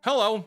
Hello,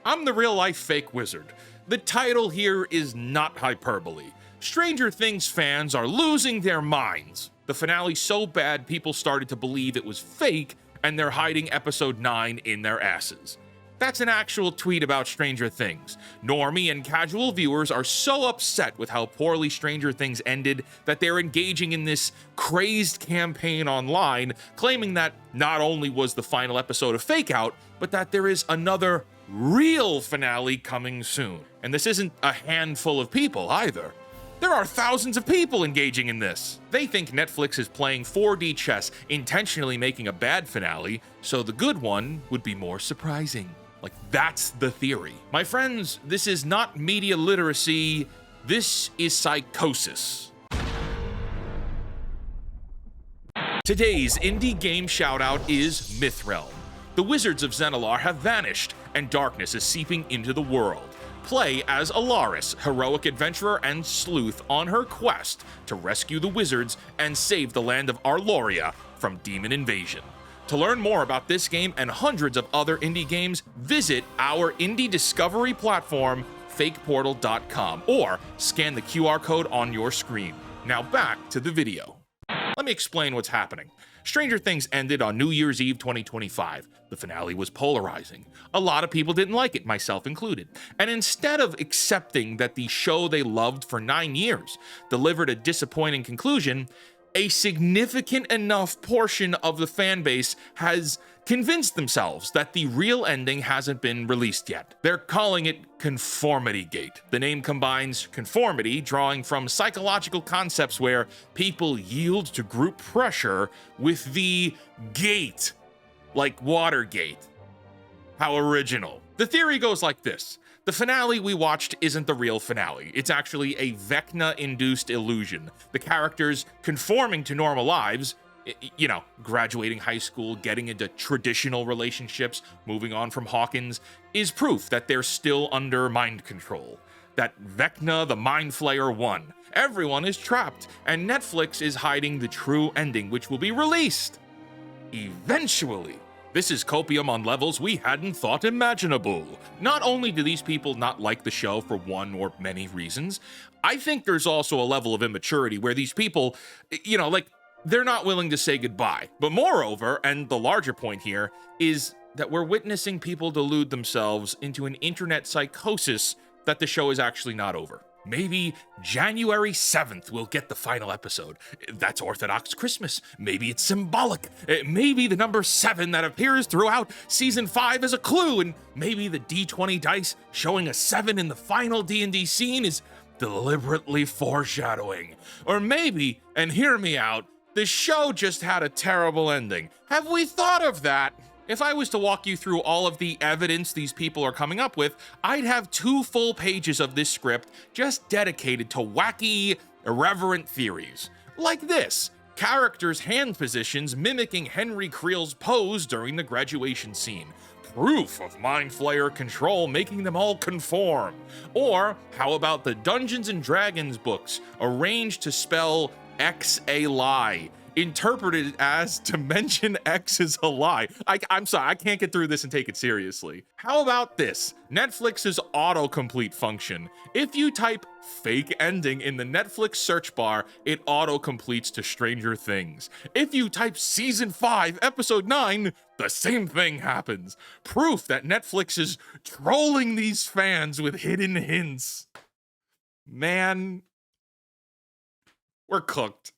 I'm the real-life fake wizard. The title here is not hyperbole. Stranger Things fans are losing their minds. The finale's so bad people started to believe it was fake, and they're hiding episode 9 in their asses. That's an actual tweet about Stranger Things. Normie and casual viewers are so upset with how poorly Stranger Things ended that they're engaging in this crazed campaign online, claiming that not only was the final episode a fake out, but that there is another real finale coming soon. And this isn't a handful of people either. There are thousands of people engaging in this. They think Netflix is playing 4D chess, intentionally making a bad finale, so the good one would be more surprising. Like, that's the theory. My friends, this is not media literacy, this is psychosis. Today's indie game shoutout is Mythrealm. The wizards of Xenalar have vanished, and darkness is seeping into the world. Play as Alaris, heroic adventurer and sleuth on her quest to rescue the wizards and save the land of Arloria from demon invasion. To learn more about this game and hundreds of other indie games, visit our indie discovery platform, fakeportal.com, or scan the QR code on your screen. Now back to the video. Let me explain what's happening. Stranger Things ended on New Year's Eve 2025. The finale was polarizing. A lot of people didn't like it, myself included. And instead of accepting that the show they loved for 9 years delivered a disappointing conclusion, a significant enough portion of the fan base has convinced themselves that the real ending hasn't been released yet. They're calling it Conformity Gate. The name combines conformity, drawing from psychological concepts where people yield to group pressure, with the gate, like Watergate. How original. The theory goes like this. The finale we watched isn't the real finale. It's actually a Vecna-induced illusion. The characters conforming to normal lives, graduating high school, getting into traditional relationships, moving on from Hawkins, is proof that they're still under mind control. That Vecna the Mind Flayer won. Everyone is trapped, and Netflix is hiding the true ending, which will be released eventually. This is copium on levels we hadn't thought imaginable. Not only do these people not like the show for one or many reasons, I think there's also a level of immaturity where these people, they're not willing to say goodbye. But moreover, and the larger point here, is that we're witnessing people delude themselves into an internet psychosis that the show is actually not over. Maybe January 7th we'll get the final episode. That's Orthodox Christmas. Maybe it's symbolic. Maybe the number 7 that appears throughout season 5 is a clue, and maybe the D20 dice showing a 7 in the final D&D scene is deliberately foreshadowing. Or maybe, and hear me out, the show just had a terrible ending. Have we thought of that? If I was to walk you through all of the evidence these people are coming up with, I'd have 2 full pages of this script just dedicated to wacky, irreverent theories. Like this: characters' hand positions mimicking Henry Creel's pose during the graduation scene. Proof of Mind Flayer control making them all conform. Or how about the Dungeons and Dragons books arranged to spell X a lie? Interpreted as to mention X is a lie. I'm sorry, I can't get through this and take it seriously. How about this? Netflix's autocomplete function. If you type fake ending in the Netflix search bar, it autocompletes to Stranger Things. If you type season 5, episode 9, the same thing happens. Proof that Netflix is trolling these fans with hidden hints. Man, we're cooked.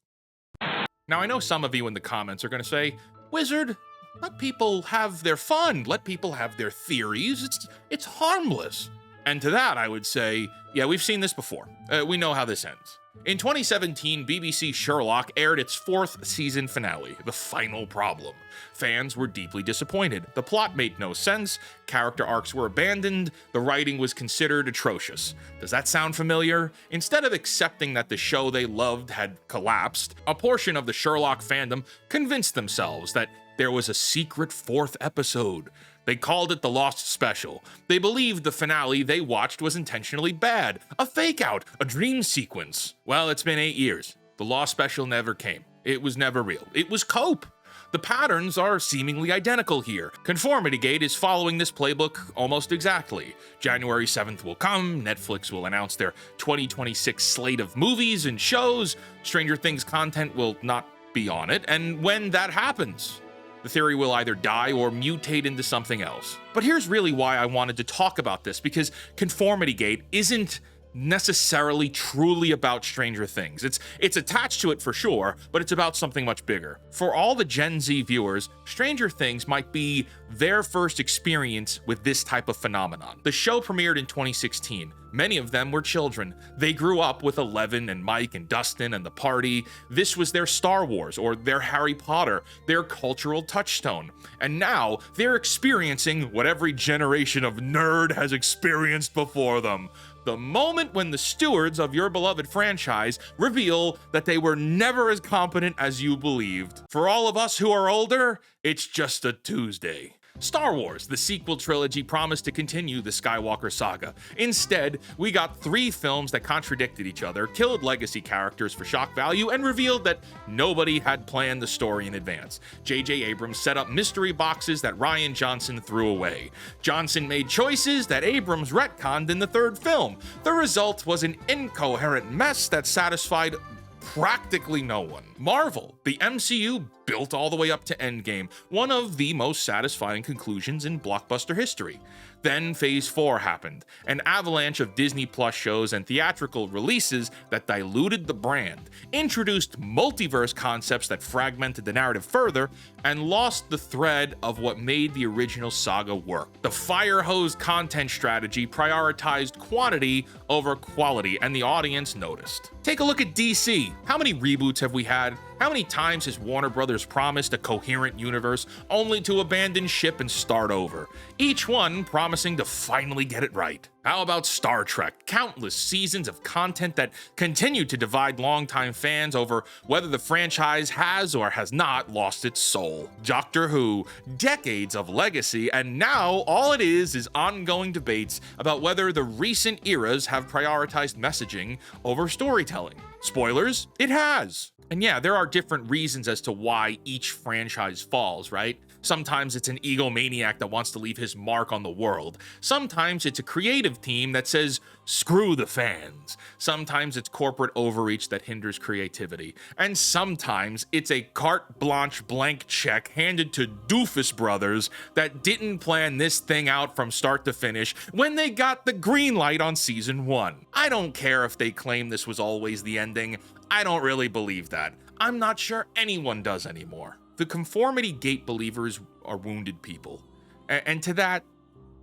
Now, I know some of you in the comments are going to say, Wizard, let people have their fun. Let people have their theories. It's harmless. And to that, I would say, yeah, we've seen this before. We know how this ends. In 2017, BBC Sherlock aired its 4th season finale, The Final Problem. Fans were deeply disappointed. The plot made no sense, character arcs were abandoned, the writing was considered atrocious. Does that sound familiar? Instead of accepting that the show they loved had collapsed, a portion of the Sherlock fandom convinced themselves that there was a secret 4th episode. They called it the Lost Special. They believed the finale they watched was intentionally bad, a fake out, a dream sequence. Well, it's been 8 years. The Lost Special never came. It was never real. It was cope. The patterns are seemingly identical here. Conformity Gate is following this playbook almost exactly. January 7th will come, Netflix will announce their 2026 slate of movies and shows, Stranger Things content will not be on it, and when that happens, the theory will either die or mutate into something else. But here's really why I wanted to talk about this, because Conformity Gate isn't necessarily truly about Stranger Things. It's attached to it for sure, but it's about something much bigger. For all the Gen Z viewers, Stranger Things might be their first experience with this type of phenomenon. The show premiered in 2016. Many of them were children. They grew up with Eleven and Mike and Dustin and the party. This was their Star Wars or their Harry Potter, their cultural touchstone. And now they're experiencing what every generation of nerd has experienced before them. The moment when the stewards of your beloved franchise reveal that they were never as competent as you believed. For all of us who are older, it's just a Tuesday. Star Wars, the sequel trilogy, promised to continue the Skywalker saga. Instead, we got 3 films that contradicted each other, killed legacy characters for shock value, and revealed that nobody had planned the story in advance. J.J. Abrams set up mystery boxes that Rian Johnson threw away. Johnson made choices that Abrams retconned in the 3rd film. The result was an incoherent mess that satisfied practically no one. Marvel, the MCU, built all the way up to Endgame, one of the most satisfying conclusions in blockbuster history. Then Phase 4 happened, an avalanche of Disney Plus shows and theatrical releases that diluted the brand, introduced multiverse concepts that fragmented the narrative further, and lost the thread of what made the original saga work. The fire hose content strategy prioritized quantity over quality, and the audience noticed. Take a look at DC. How many reboots have we had? How many times has Warner Brothers promised a coherent universe only to abandon ship and start over? Each one promising to finally get it right. How about Star Trek? Countless seasons of content that continue to divide longtime fans over whether the franchise has or has not lost its soul. Doctor Who, decades of legacy, and now all it is ongoing debates about whether the recent eras have prioritized messaging over storytelling. Spoilers, it has. And yeah, there are different reasons as to why each franchise falls, right? Sometimes it's an egomaniac that wants to leave his mark on the world. Sometimes it's a creative team that says, screw the fans. Sometimes it's corporate overreach that hinders creativity. And sometimes it's a carte blanche blank check handed to Doofus Brothers that didn't plan this thing out from start to finish when they got the green light on season 1. I don't care if they claim this was always the ending. I don't really believe that. I'm not sure anyone does anymore. The Conformity Gate believers are wounded people. And to that,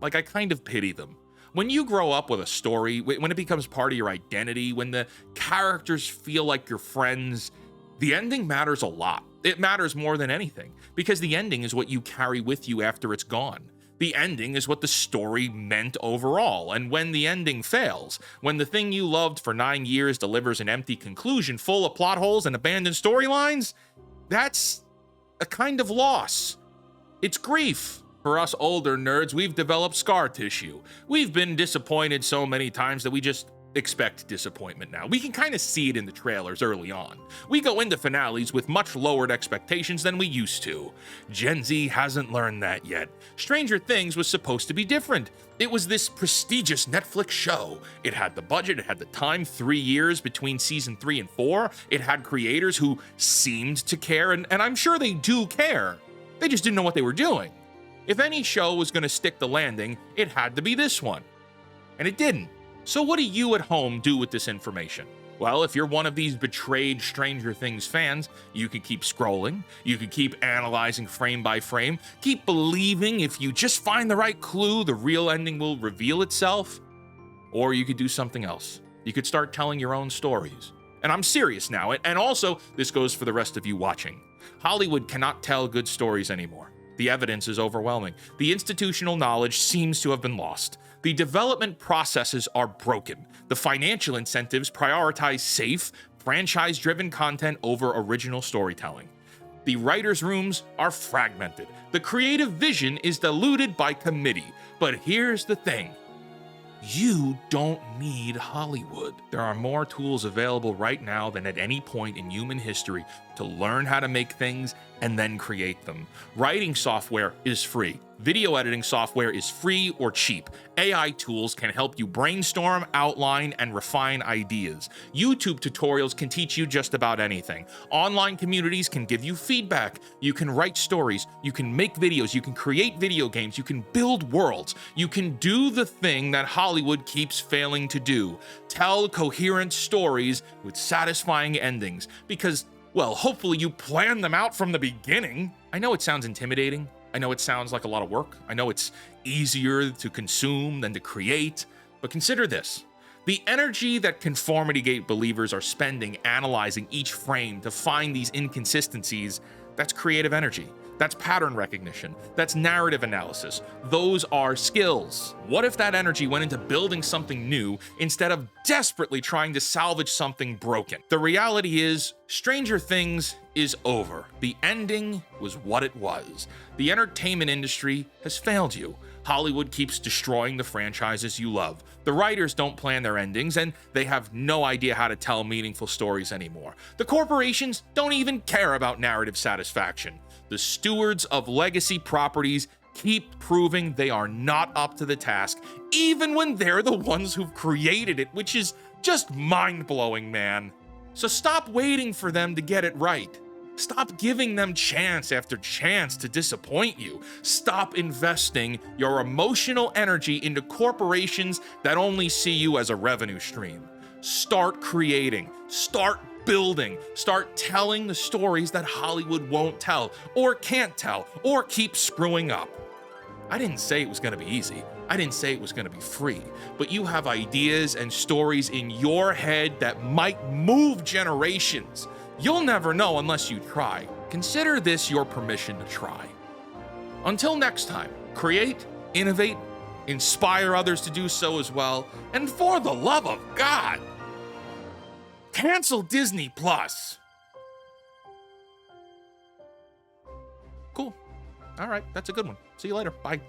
I kind of pity them. When you grow up with a story, when it becomes part of your identity, when the characters feel like your friends, the ending matters a lot. It matters more than anything, because the ending is what you carry with you after it's gone. The ending is what the story meant overall, and when the ending fails, when the thing you loved for 9 years delivers an empty conclusion full of plot holes and abandoned storylines, that's a kind of loss. It's grief. For us older nerds, we've developed scar tissue. We've been disappointed so many times that we just expect disappointment now. We can kind of see it in the trailers early on. We go into finales with much lowered expectations than we used to. Gen Z hasn't learned that yet. Stranger Things was supposed to be different. It was this prestigious Netflix show. It had the budget, it had the time, 3 years between season 3 and 4. It had creators who seemed to care, and I'm sure they do care. They just didn't know what they were doing. If any show was going to stick the landing, it had to be this one. And it didn't. So what do you at home do with this information? Well, if you're one of these betrayed Stranger Things fans, you can keep scrolling, you can keep analyzing frame by frame, keep believing if you just find the right clue, the real ending will reveal itself. Or you could do something else. You could start telling your own stories. And I'm serious now, and also, this goes for the rest of you watching. Hollywood cannot tell good stories anymore. The evidence is overwhelming. The institutional knowledge seems to have been lost. The development processes are broken. The financial incentives prioritize safe, franchise-driven content over original storytelling. The writers' rooms are fragmented. The creative vision is diluted by committee. But here's the thing. You don't need Hollywood. There are more tools available right now than at any point in human history to learn how to make things and then create them. Writing software is free. Video editing software is free or cheap. AI tools can help you brainstorm, outline, and refine ideas. YouTube tutorials can teach you just about anything. Online communities can give you feedback. You can write stories. You can make videos. You can create video games. You can build worlds. You can do the thing that Hollywood keeps failing to do. Tell coherent stories with satisfying endings. Because, well, hopefully you plan them out from the beginning. I know it sounds intimidating. I know it sounds like a lot of work. I know it's easier to consume than to create. But consider this. The energy that Conformity Gate believers are spending analyzing each frame to find these inconsistencies, that's creative energy. That's pattern recognition. That's narrative analysis. Those are skills. What if that energy went into building something new instead of desperately trying to salvage something broken? The reality is, Stranger Things is over. The ending was what it was. The entertainment industry has failed you. Hollywood keeps destroying the franchises you love. The writers don't plan their endings, and they have no idea how to tell meaningful stories anymore. The corporations don't even care about narrative satisfaction. The stewards of legacy properties keep proving they are not up to the task, even when they're the ones who've created it, which is just mind-blowing, man. So stop waiting for them to get it right. Stop giving them chance after chance to disappoint you. Stop investing your emotional energy into corporations that only see you as a revenue stream. Start creating. Start building. Start telling the stories that Hollywood won't tell, or can't tell, or keep screwing up. I didn't say it was going to be easy. I didn't say it was going to be free. But you have ideas and stories in your head that might move generations. You'll never know unless you try. Consider this your permission to try. Until next time, create, innovate, inspire others to do so as well, and for the love of God, cancel Disney Plus. Cool. All right, that's a good one. See you later. Bye.